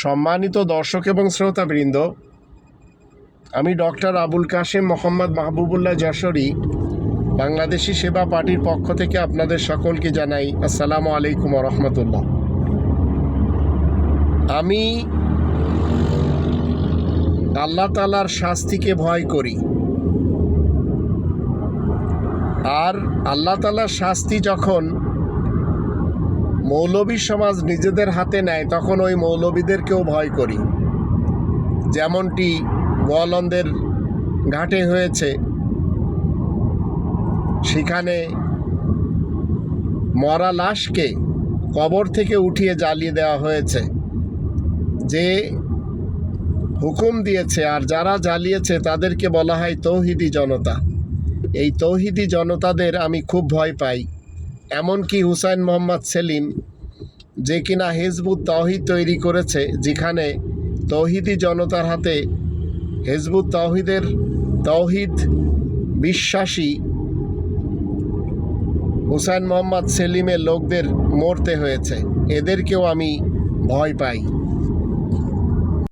সম্মানিত দর্শক এবং শ্রোতাবৃন্দ, আমি ডক্টর আবুল কাশেম মোহাম্মদ মাহবুবুল্লাহ যশোরী বাংলাদেশি সেবা পার্টির পক্ষ থেকে আপনাদের সকলকে জানাই আসসালামু আলাইকুম রহমতুল্লাহ। আমি আল্লাহ তাআলার শাস্তিকে ভয় করি, আর আল্লাহ তাআলার শাস্তি যখন মৌলবী সমাজ নিজেদের হাতে নেয় তখন ওই মৌলবীদেরকেও ভয় করি। যেমনটি গোয়ালন্দের ঘাটে হয়েছে, সেখানে মরা লাশকে কবর থেকে উঠিয়ে জ্বালিয়ে দেওয়া হয়েছে। যে হুকুম দিয়েছে আর যারা জ্বালিয়েছে তাদেরকে বলা হয় তৌহিদি জনতা। এই তৌহিদি জনতাদের আমি খুব ভয় পাই। এমনকি হুসাইন মোহাম্মদ সেলিম, যে কিনা হিজবুত তাওহীদ তৈরি করেছে, যেখানে তৌহিদি জনতার হাতে হিজবুত তাওহীদের তাওহীদ বিশ্বাসী হুসাইন মোহাম্মদ সেলিমের লোকদের মরতে হয়েছে, এদেরকেও আমি ভয় পাই।